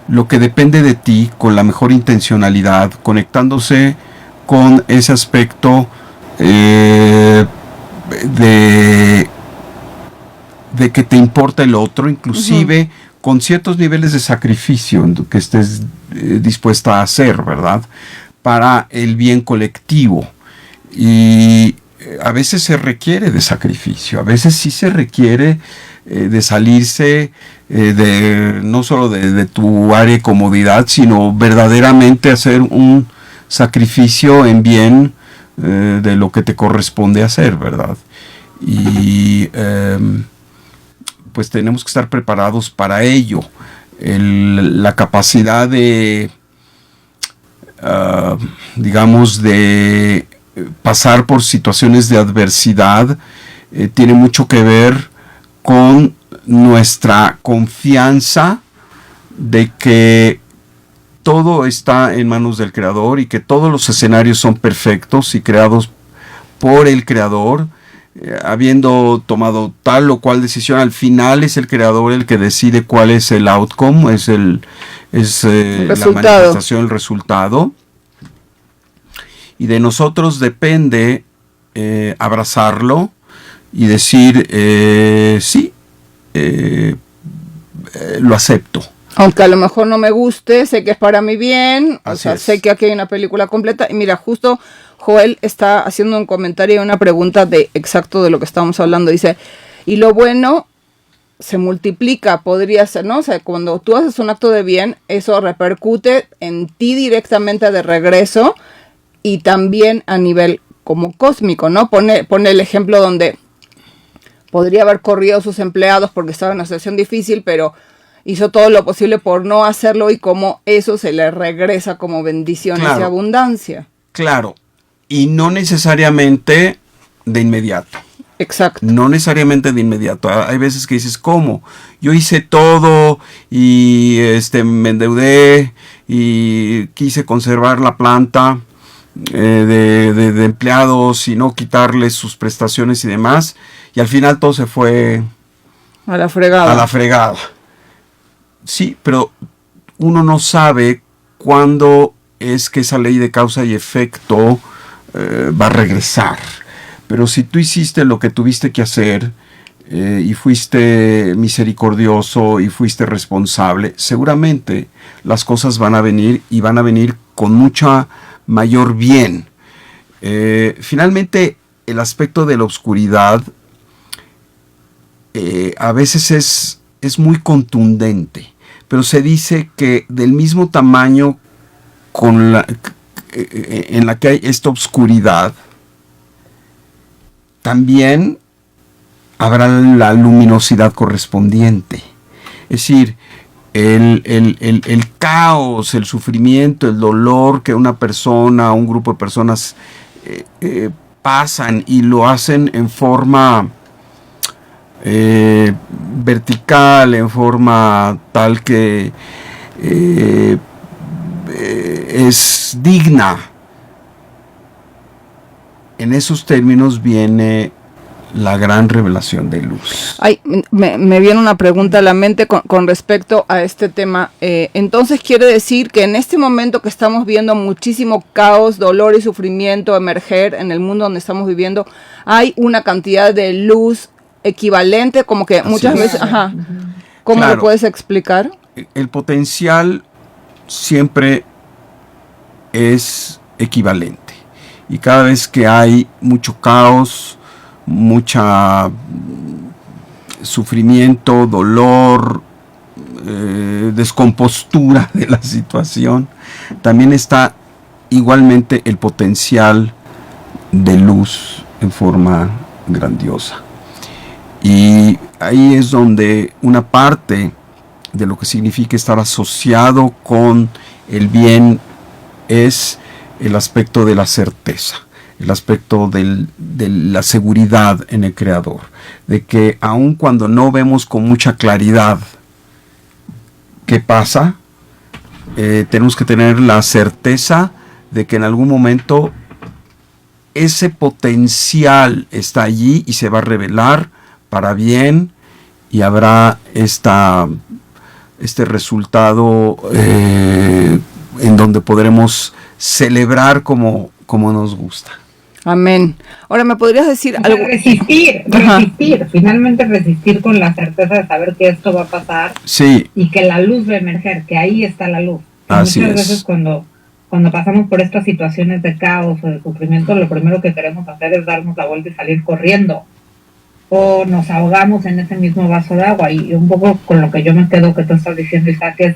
lo que depende de ti, con la mejor intencionalidad, conectándose con ese aspecto de que te importa el otro, inclusive con ciertos niveles de sacrificio que estés dispuesta a hacer, ¿verdad? Para el bien colectivo. Y a veces se requiere de sacrificio, a veces sí se requiere de salirse no solo de tu área de comodidad, sino verdaderamente hacer un sacrificio en bien de lo que te corresponde hacer, ¿verdad? Y pues tenemos que estar preparados para ello. La capacidad de, digamos, de pasar por situaciones de adversidad tiene mucho que ver con nuestra confianza de que todo está en manos del Creador y que todos los escenarios son perfectos y creados por el Creador, habiendo tomado tal o cual decisión. Al final es el Creador el que decide cuál es el outcome, es la manifestación, el resultado. Y de nosotros depende abrazarlo y decir, sí, lo acepto. Aunque a lo mejor no me guste, sé que es para mi bien, sé que aquí hay una película completa. Y mira, justo Joel está haciendo un comentario y una pregunta de exacto de lo que estábamos hablando. Dice, y lo bueno se multiplica, podría ser, ¿no? O sea, cuando tú haces un acto de bien, eso repercute en ti directamente de regreso, y también a nivel como cósmico, ¿no? Pone el ejemplo donde podría haber corrido a sus empleados porque estaba en una situación difícil, pero hizo todo lo posible por no hacerlo, y cómo eso se le regresa como bendiciones y abundancia. Claro, y no necesariamente de inmediato. Exacto. No necesariamente de inmediato. Hay veces que dices, ¿cómo? Yo hice todo y me endeudé y quise conservar la planta de empleados y no quitarles sus prestaciones y demás, y al final todo se fue a la fregada. Sí, pero uno no sabe cuándo es que esa ley de causa y efecto va a regresar. Pero si tú hiciste lo que tuviste que hacer y fuiste misericordioso y fuiste responsable, seguramente las cosas van a venir, y van a venir con mucha mayor bien. Finalmente, el aspecto de la oscuridad a veces es muy contundente, pero se dice que del mismo tamaño en la que hay esta oscuridad, también habrá la luminosidad correspondiente. Es decir, el caos, el sufrimiento, el dolor que una persona o un grupo de personas pasan, y lo hacen en forma vertical, en forma tal que es digna en esos términos viene la gran revelación de luz. Ay, me viene una pregunta a la mente con respecto a este tema. Entonces quiere decir que en este momento que estamos viendo muchísimo caos, dolor y sufrimiento emerger en el mundo donde estamos viviendo, hay una cantidad de luz equivalente, como que Así muchas es. veces, ajá. ¿Cómo Claro. lo puedes explicar? El potencial siempre es equivalente. Y cada vez que hay mucho caos, mucha sufrimiento, dolor, descompostura de la situación, también está igualmente el potencial de luz en forma grandiosa. Y ahí es donde una parte de lo que significa estar asociado con el bien es el aspecto de la certeza, el aspecto de la seguridad en el Creador, de que aun cuando no vemos con mucha claridad qué pasa, tenemos que tener la certeza de que en algún momento ese potencial está allí y se va a revelar para bien, y habrá este resultado en donde podremos celebrar como nos gusta. Amén. Ahora, ¿me podrías decir O sea, algo? resistir, finalmente resistir con la certeza de saber que esto va a pasar, Sí, y que la luz va a emerger, que ahí está la luz. Y así muchas es. veces cuando pasamos por estas situaciones de caos o de sufrimiento, lo primero que queremos hacer es darnos la vuelta y salir corriendo, o nos ahogamos en ese mismo vaso de agua. Y un poco con lo que yo me quedo, que tú estás diciendo, Isaac, es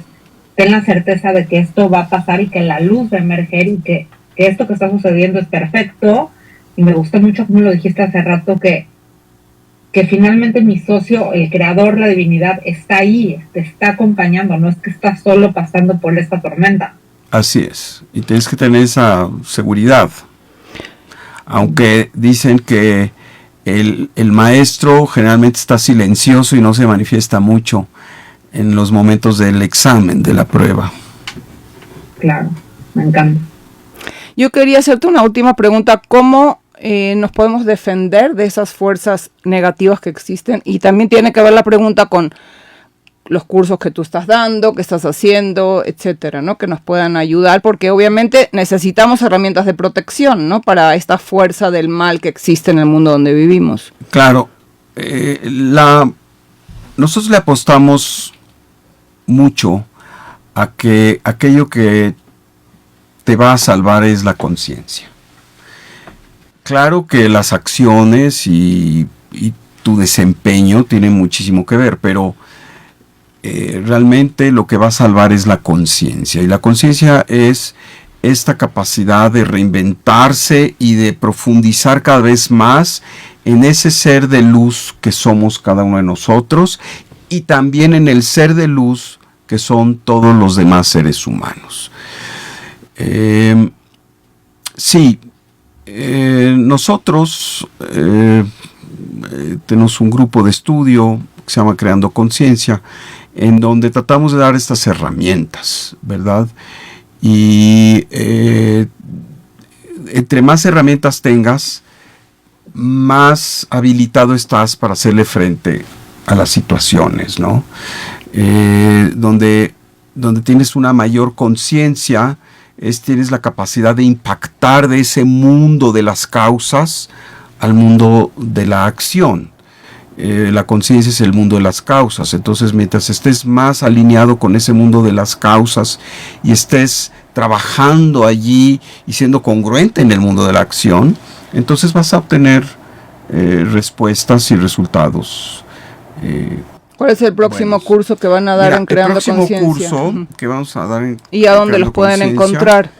ten la certeza de que esto va a pasar y que la luz va a emerger, y que esto que está sucediendo es perfecto. Y me gustó mucho como lo dijiste hace rato, que finalmente mi socio, el creador, la divinidad, está ahí, te está acompañando, no es que estás solo pasando por esta tormenta. Así es. Y tienes que tener esa seguridad. Aunque dicen que el maestro generalmente está silencioso y no se manifiesta mucho en los momentos del examen, de la prueba. Claro, me encanta. Yo quería hacerte una última pregunta. ¿Cómo nos podemos defender de esas fuerzas negativas que existen? Y también tiene que ver la pregunta con los cursos que tú estás dando, que estás haciendo, etcétera, ¿no? Que nos puedan ayudar, porque obviamente necesitamos herramientas de protección, ¿no? Para esta fuerza del mal que existe en el mundo donde vivimos. Claro, nosotros le apostamos mucho a que aquello que te va a salvar es la conciencia. Claro que las acciones y tu desempeño tienen muchísimo que ver, pero realmente lo que va a salvar es la conciencia. Y la conciencia es esta capacidad de reinventarse y de profundizar cada vez más en ese ser de luz que somos cada uno de nosotros, y también en el ser de luz que son todos los demás seres humanos. Nosotros tenemos un grupo de estudio que se llama Creando Conciencia, en donde tratamos de dar estas herramientas, ¿verdad? Y entre más herramientas tengas, más habilitado estás para hacerle frente a las situaciones, ¿no? Donde tienes una mayor conciencia, tienes la capacidad de impactar de ese mundo de las causas al mundo de la acción. La conciencia es el mundo de las causas. Entonces, mientras estés más alineado con ese mundo de las causas y estés trabajando allí y siendo congruente en el mundo de la acción, entonces vas a obtener respuestas y resultados. ¿Cuál es el próximo curso que van a dar en Creando Conciencia? El próximo curso que vamos a dar ¿Y a dónde los pueden encontrar?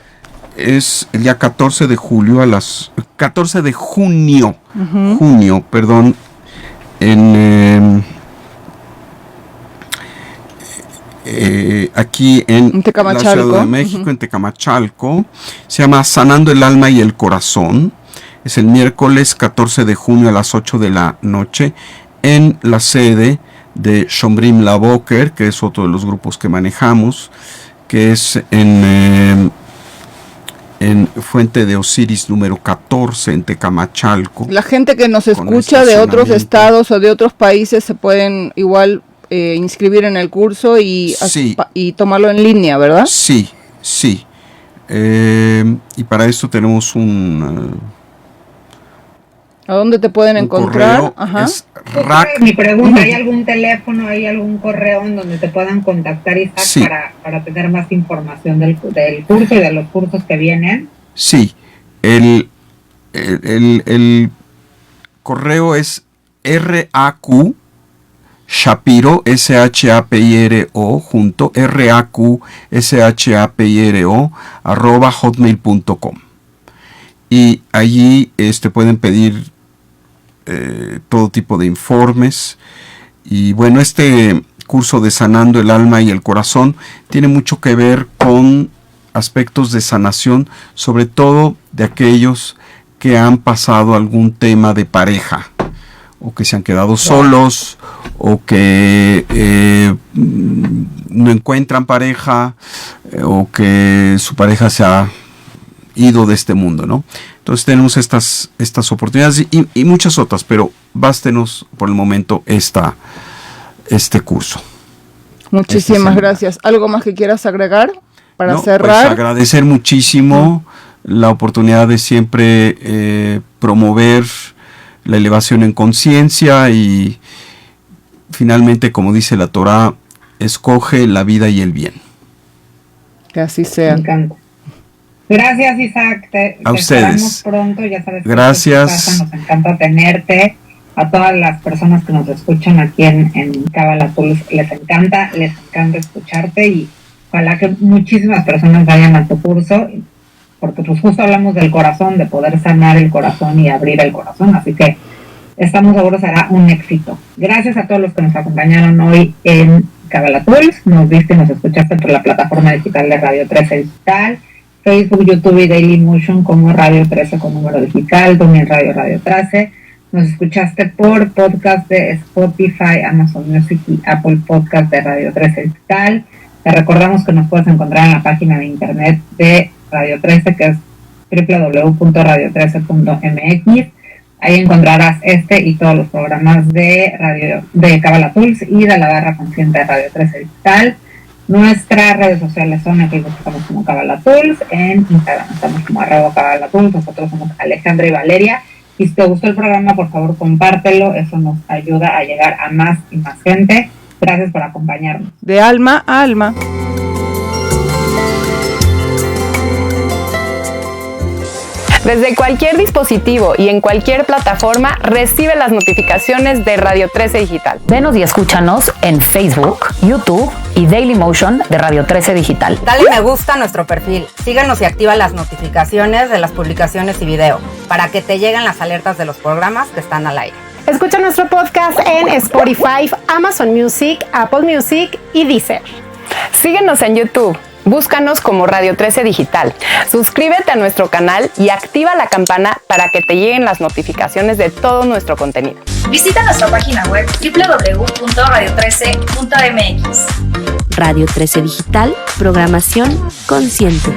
Es el día 14 de julio a las 14 de junio, aquí en la Ciudad de México, en Tecamachalco. Se llama Sanando el Alma y el Corazón. Es el miércoles 14 de junio a las 8 de la noche en la sede de Shombrim Laboker, que es otro de los grupos que manejamos, que es en en Fuente de Osiris número 14 en Tecamachalco. La gente que nos escucha de otros estados o de otros países se pueden igual inscribir en el curso y tomarlo en línea, ¿verdad? Sí. Y para esto tenemos ¿A dónde te pueden encontrar? Ajá. Mi pregunta, ¿hay algún teléfono, hay algún correo en donde te puedan contactar, Isaac, para tener más información del curso y de los cursos que vienen? Sí, el correo es RAQ Shapiro, SHAPIRO, junto, RAQ SHAPIRO, @hotmail.com. Y allí pueden pedir todo tipo de informes. Y bueno, este curso de Sanando el Alma y el Corazón tiene mucho que ver con aspectos de sanación, sobre todo de aquellos que han pasado algún tema de pareja, o que se han quedado solos, o que no encuentran pareja, o que su pareja se ha ido de este mundo, ¿no? Entonces tenemos estas oportunidades y muchas otras, pero bástenos por el momento este curso. Muchísimas gracias. ¿Algo más que quieras agregar para cerrar? Pues agradecer muchísimo la oportunidad de siempre promover la elevación en conciencia y finalmente, como dice la Torá, escoge la vida y el bien. Que así sea. Me encanta. Gracias, Isaac. Te esperamos pronto. Ya sabes, gracias. Nos encanta tenerte. A todas las personas que nos escuchan aquí en Kabbalah Tools, les encanta escucharte y ojalá que muchísimas personas vayan a tu curso, porque pues justo hablamos del corazón, de poder sanar el corazón y abrir el corazón, así que estamos seguros será un éxito. Gracias a todos los que nos acompañaron hoy en Kabbalah Tools. Nos viste y nos escuchaste por la plataforma digital de Radio 13 Digital, Facebook, YouTube y Dailymotion como Radio 13 con número digital, también Radio 13. Nos escuchaste por podcast de Spotify, Amazon Music y Apple Podcast de Radio 13 Digital. Te recordamos que nos puedes encontrar en la página de internet de Radio 13, que es www.radio13.mx. Ahí encontrarás y todos los programas de Kabbalah Tools y de la barra consciente de Radio 13 Digital. Nuestras redes sociales son: en Facebook estamos como Kabbalah Tools, en Instagram estamos como @Kabbalah Tools, nosotros somos Alejandra y Valeria. Y si te gustó el programa, por favor compártelo, eso nos ayuda a llegar a más y más gente. Gracias por acompañarnos. De alma a alma. Desde cualquier dispositivo y en cualquier plataforma, recibe las notificaciones de Radio 13 Digital. Venos y escúchanos en Facebook, YouTube y Dailymotion de Radio 13 Digital. Dale me gusta a nuestro perfil, síguenos y activa las notificaciones de las publicaciones y video para que te lleguen las alertas de los programas que están al aire. Escucha nuestro podcast en Spotify, Amazon Music, Apple Music y Deezer. Síguenos en YouTube. Búscanos como Radio 13 Digital. Suscríbete a nuestro canal y activa la campana para que te lleguen las notificaciones de todo nuestro contenido. Visita nuestra página web www.radio13.mx. Radio 13 Digital, programación consciente.